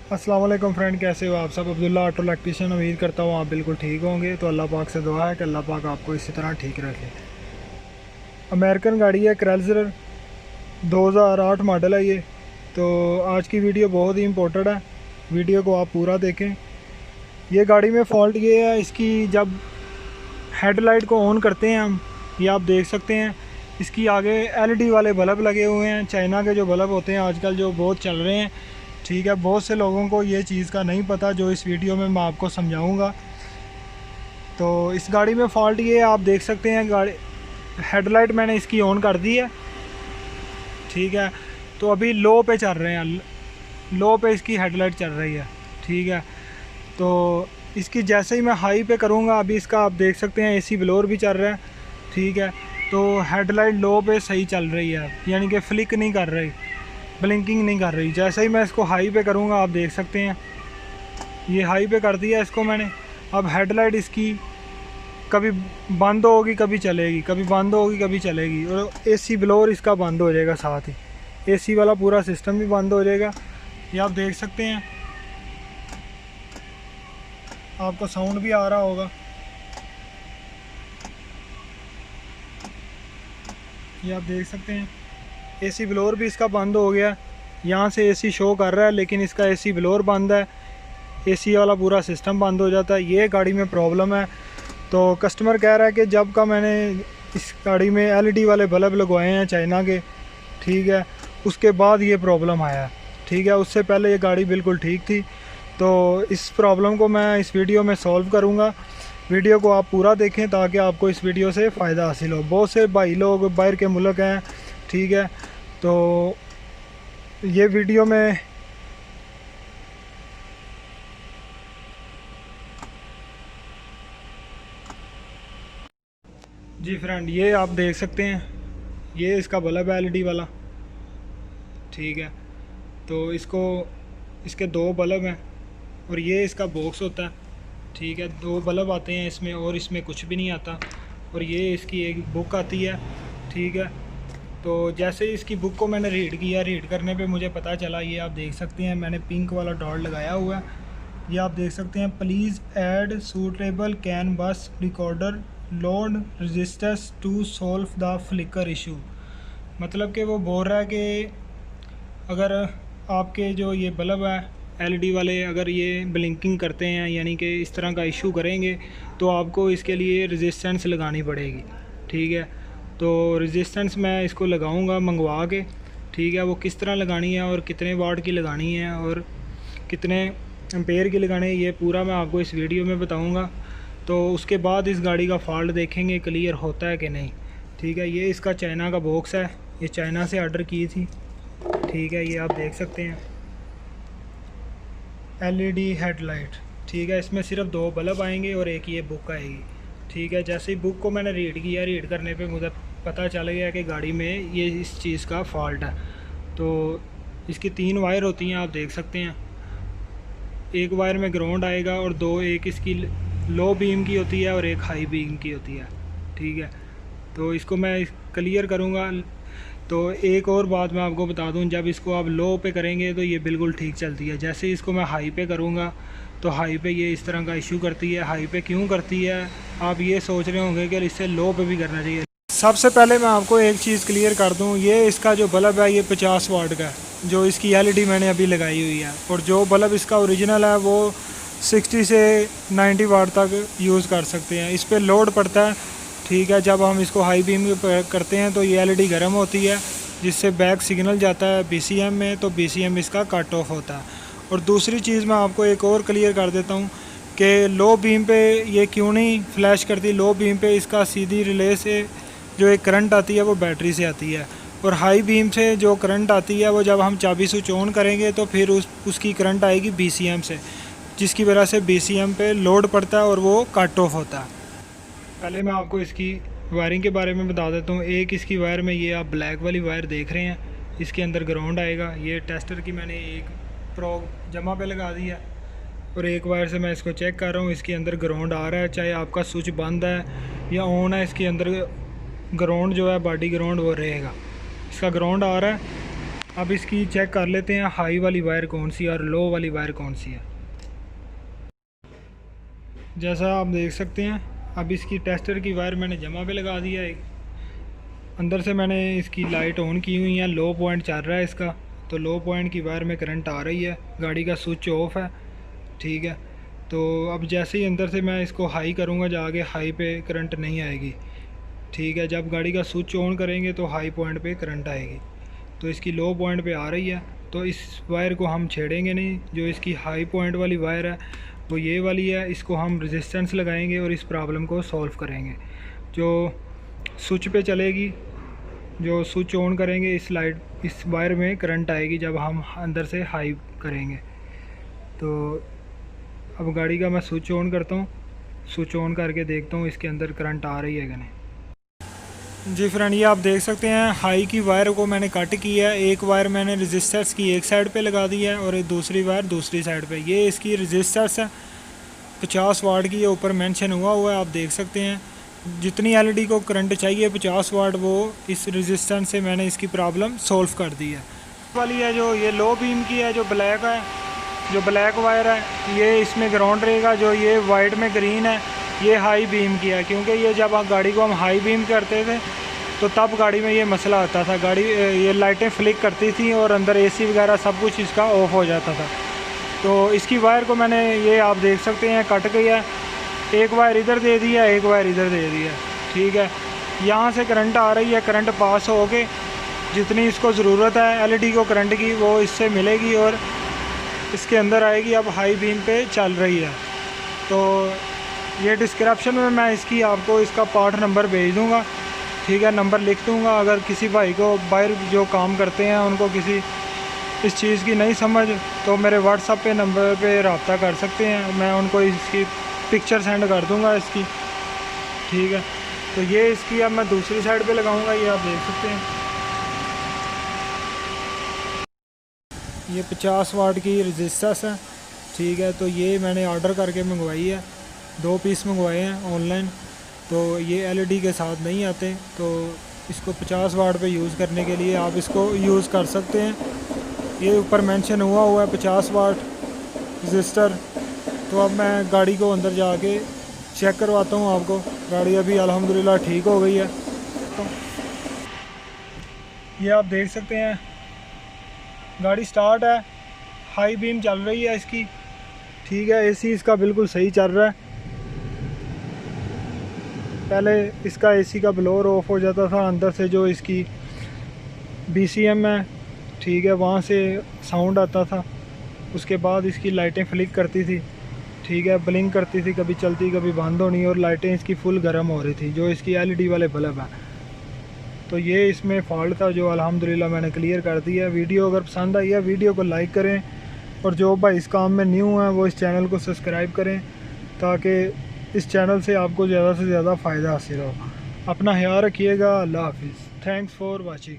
अस्सलाम वालेकुम फ्रेंड, कैसे हो आप सब। Abdullah auto electrician. उम्मीद करता हूँ आप बिल्कुल ठीक होंगे। तो अल्लाह पाक से दुआ है कि अल्लाह पाक आपको इसी तरह ठीक रखे। अमेरिकन गाड़ी है, क्रैल्ज़र 2008 मॉडल है ये। तो आज की वीडियो बहुत ही इम्पोर्टेंट है, वीडियो को आप पूरा देखें। ये गाड़ी में फ़ॉल्ट ये है, इसकी जब हेडलाइट को ऑन करते हैं हम, ये आप देख सकते हैं इसकी आगे एलईडी वाले बल्ब लगे हुए हैं। चाइना के जो बल्ब होते हैं आजकल जो बहुत चल रहे हैं, ठीक है। बहुत से लोगों को ये चीज़ का नहीं पता, जो इस वीडियो में मैं आपको समझाऊंगा। तो इस गाड़ी में फ़ॉल्ट ये आप देख सकते हैं, गाड़ी हेडलाइट मैंने इसकी ऑन कर दी है, ठीक है। तो अभी लो पे चल रहे हैं, लो पे इसकी हेडलाइट चल रही है, ठीक है। तो इसकी जैसे ही मैं हाई पे करूँगा, अभी इसका आप देख सकते हैं एसी ब्लोअर भी चल रहा है, ठीक है। तो हेडलाइट लो पे सही चल रही है, यानी कि फ्लिक नहीं कर रही, ब्लिंकिंग नहीं कर रही। जैसे ही मैं इसको हाई पे करूँगा, आप देख सकते हैं ये हाई पे कर दिया इसको मैंने। अब हेडलाइट इसकी कभी बंद होगी कभी चलेगी, कभी बंद होगी कभी चलेगी, और एसी ब्लोअर इसका बंद हो जाएगा, साथ ही एसी वाला पूरा सिस्टम भी बंद हो जाएगा। ये आप देख सकते हैं, आपको साउंड भी आ रहा होगा। ये आप देख सकते हैं एसी ब्लोअर भी इसका बंद हो गया। यहाँ से एसी शो कर रहा है लेकिन इसका एसी ब्लोअर बंद है, एसी वाला पूरा सिस्टम बंद हो जाता है। ये गाड़ी में प्रॉब्लम है। तो कस्टमर कह रहा है कि जब का मैंने इस गाड़ी में एलईडी वाले बल्ब लगवाए हैं चाइना के, ठीक है, उसके बाद ये प्रॉब्लम आया है, ठीक है। उससे पहले ये गाड़ी बिल्कुल ठीक थी। तो इस प्रॉब्लम को मैं इस वीडियो में सॉल्व करूँगा। वीडियो को आप पूरा देखें ताकि आपको इस वीडियो से फ़ायदा हासिल हो। बहुत से भाई लोग बाहर के मुल्क हैं, ठीक है। तो ये वीडियो में जी फ्रेंड, ये आप देख सकते हैं, ये इसका बल्ब है एलईडी वाला, ठीक है। तो इसके दो बल्ब हैं और ये इसका बॉक्स होता है, ठीक है। दो बल्ब आते हैं इसमें और इसमें कुछ भी नहीं आता। और ये इसकी एक बुक आती है, ठीक है। तो जैसे ही इसकी बुक को मैंने रीड किया, रीड करने पे मुझे पता चला, ये आप देख सकते हैं मैंने पिंक वाला डॉट लगाया हुआ है। ये आप देख सकते हैं, please add suitable can bus recorder load registers to solve the flicker issue. मतलब कि वो बोल रहा है कि अगर आपके जो ये बल्ब है एलईडी वाले, अगर ये ब्लिंकिंग करते हैं यानी कि इस तरह का इशू करेंगे, तो आपको इसके लिए रेजिस्टेंस लगानी पड़ेगी, ठीक है। तो रेजिस्टेंस मैं इसको लगाऊंगा मंगवा के, ठीक है। वो किस तरह लगानी है और कितने वाट की लगानी है और कितने एम्पेयर की लगानी है, ये पूरा मैं आपको इस वीडियो में बताऊंगा। तो उसके बाद इस गाड़ी का फॉल्ट देखेंगे क्लियर होता है कि नहीं, ठीक है। ये इसका चाइना का बॉक्स है, ये चाइना से ऑर्डर की थी, ठीक है। ये आप देख सकते हैं एलईडी हेडलाइट, ठीक है। इसमें सिर्फ दो बल्ब आएंगे और एक ये बुक आएगी, ठीक है। जैसे ही बुक को मैंने रीड किया, रीड करने पे मुझे पता चल गया कि गाड़ी में ये इस चीज़ का फॉल्ट है। तो इसकी 3 वायर होती हैं, आप देख सकते हैं। एक वायर में ग्राउंड आएगा और दो, एक इसकी लो बीम की होती है और एक हाई बीम की होती है, ठीक है। तो इसको मैं क्लियर करूँगा। तो एक और बात मैं आपको बता दूं, जब इसको आप लो पे करेंगे तो ये बिल्कुल ठीक चलती है। जैसे ही इसको मैं हाई पे करूँगा तो हाई पे ये इस तरह का इशू करती है। हाई पे क्यों करती है, आप ये सोच रहे होंगे कि इससे लो पे भी करना चाहिए। सबसे पहले मैं आपको एक चीज़ क्लियर कर दूं, ये इसका जो बल्ब है ये 50 वाट का है, जो इसकी एलईडी मैंने अभी लगाई हुई है। और जो बल्ब इसका ओरिजिनल है वो 60 से 90 वाट तक यूज़ कर सकते हैं। इस पर लोड पड़ता है, ठीक है। जब हम इसको हाई बीम करते हैं तो ये एलईडी गर्म होती है, जिससे बैक सिग्नल जाता है बीसीएम में, तो बीसीएम इसका कट ऑफ होता है। और दूसरी चीज़ मैं आपको एक और क्लियर कर देता हूँ कि लो बीम पे ये क्यों नहीं फ्लैश करती। लो बीम पे इसका सीधी रिले से जो एक करंट आती है वो बैटरी से आती है, और हाई बीम से जो करंट आती है वो जब हम चाबी स्विच ऑन करेंगे तो फिर उसकी करंट आएगी बीसीएम से, जिसकी वजह से बीसीएम पे लोड पड़ता है और वो कट ऑफ होता है। पहले मैं आपको इसकी वायरिंग के बारे में बता देता हूँ। एक इसकी वायर में ये आप ब्लैक वाली वायर देख रहे हैं, इसके अंदर ग्राउंड आएगा। ये टेस्टर की मैंने एक प्रो जमा पे लगा दी है, और एक वायर से मैं इसको चेक कर रहा हूँ, इसके अंदर ग्राउंड आ रहा है। चाहे आपका स्विच बंद है या ऑन है, इसके अंदर ग्राउंड जो है बॉडी ग्राउंड वो रहेगा। इसका ग्राउंड आ रहा है। अब इसकी चेक कर लेते हैं हाई वाली वायर कौन सी है और लो वाली वायर कौन सी है। जैसा आप देख सकते हैं अब इसकी टेस्टर की वायर मैंने जमा पे लगा दिया है। अंदर से मैंने इसकी लाइट ऑन की हुई है, लो पॉइंट चल रहा है इसका, तो लो पॉइंट की वायर में करंट आ रही है, गाड़ी का स्विच ऑफ है। ठीक है, तो अब जैसे ही अंदर से मैं इसको हाई करूँगा जाके हाई पे करंट नहीं आएगी। ठीक है, जब गाड़ी का स्विच ऑन करेंगे तो हाई पॉइंट पे करंट आएगी। तो इसकी लो पॉइंट पे आ रही है, तो इस वायर को हम छेड़ेंगे नहीं। जो इसकी हाई पॉइंट वाली वायर है वो ये वाली है, इसको हम रेजिस्टेंस लगाएंगे और इस प्रॉब्लम को सॉल्व करेंगे। जो स्विच पे चलेगी, जो स्विच ऑन करेंगे इस वायर में करंट आएगी जब हम अंदर से हाई करेंगे। तो अब गाड़ी का मैं स्विच ऑन करता हूँ, स्विच ऑन करके देखता हूँ इसके अंदर करंट आ रही है कि नहीं। जी फ्रेंड, ये आप देख सकते हैं हाई की वायर को मैंने कट किया है। एक वायर मैंने रजिस्टर्स की एक साइड पे लगा दी है और एक दूसरी वायर दूसरी साइड पे। ये इसकी रजिस्टर्स है 50 वाट की, ये ऊपर मेंशन हुआ है, आप देख सकते हैं। जितनी एलईडी को करंट चाहिए 50 वाट, वो इस रजिस्टेंस से मैंने इसकी प्रॉब्लम सॉल्व कर दी है। वाली है जो ये लो बीम की है, जो ब्लैक है, जो ब्लैक वायर है, ये इसमें ग्राउंड रहेगा। जो ये वाइट में ग्रीन है ये हाई बीम की है, क्योंकि ये जब गाड़ी को हम हाई बीम करते थे तो तब गाड़ी में ये मसला आता था, गाड़ी ये लाइटें फ्लिक करती थी और अंदर एसी वगैरह सब कुछ इसका ऑफ हो जाता था। तो इसकी वायर को मैंने, ये आप देख सकते हैं, कट गई है। एक वायर इधर दे दी है, एक वायर इधर दे दी है। ठीक है, यहाँ से करंट आ रही है, करंट पास हो के जितनी इसको ज़रूरत है एलईडी को करंट की वो इससे मिलेगी और इसके अंदर आएगी। अब हाई बीम पे चल रही है। तो ये डिस्क्रिप्शन में मैं इसकी आपको इसका पार्ट नंबर भेज दूँगा। ठीक है, नंबर लिख दूँगा। अगर किसी भाई को बाहर जो काम करते हैं उनको किसी इस चीज़ की नहीं समझ तो मेरे व्हाट्सएप पे नंबर पे रब्ता कर सकते हैं, मैं उनको इसकी पिक्चर सेंड कर दूँगा इसकी। ठीक है, तो ये इसकी अब मैं दूसरी साइड पे लगाऊँगा, ये आप देख सकते हैं। ये 50 वाट की रजिस्टर्स है। ठीक है, तो ये मैंने ऑर्डर करके मंगवाई है, 2 पीस मंगवाए हैं ऑनलाइन। तो ये एलईडी के साथ नहीं आते, तो इसको 50 वाट पे यूज़ करने के लिए आप इसको यूज़ कर सकते हैं। ये ऊपर मेंशन हुआ है 50 वाट रजिस्टर। तो अब मैं गाड़ी को अंदर जाके चेक करवाता हूँ आपको। गाड़ी अभी अल्हम्दुलिल्लाह ठीक हो गई है। तो ये आप देख सकते हैं गाड़ी स्टार्ट है, हाई बीम चल रही है इसकी। ठीक है, एसी इसका बिल्कुल सही चल रहा है। पहले इसका एसी का ब्लोअर ऑफ हो जाता था, अंदर से जो इसकी बीसीएम है, ठीक है, वहाँ से साउंड आता था। उसके बाद इसकी लाइटें फ्लिक करती थी, ठीक है, ब्लिंक करती थी, कभी चलती कभी बंद होनी, और लाइटें इसकी फुल गर्म हो रही थी, जो इसकी एलईडी वाले बल्ब है। तो ये इसमें फॉल्ट था जो अल्हम्दुलिल्लाह मैंने क्लियर कर दिया। वीडियो अगर पसंद आई है वीडियो को लाइक करें, और जो भाई इस काम में न्यू है वो इस चैनल को सब्सक्राइब करें, ताकि इस चैनल से आपको ज़्यादा से ज़्यादा फ़ायदा हासिल हो। अपना ख्याल रखिएगा। अल्लाह हाफिज़। Thanks for watching.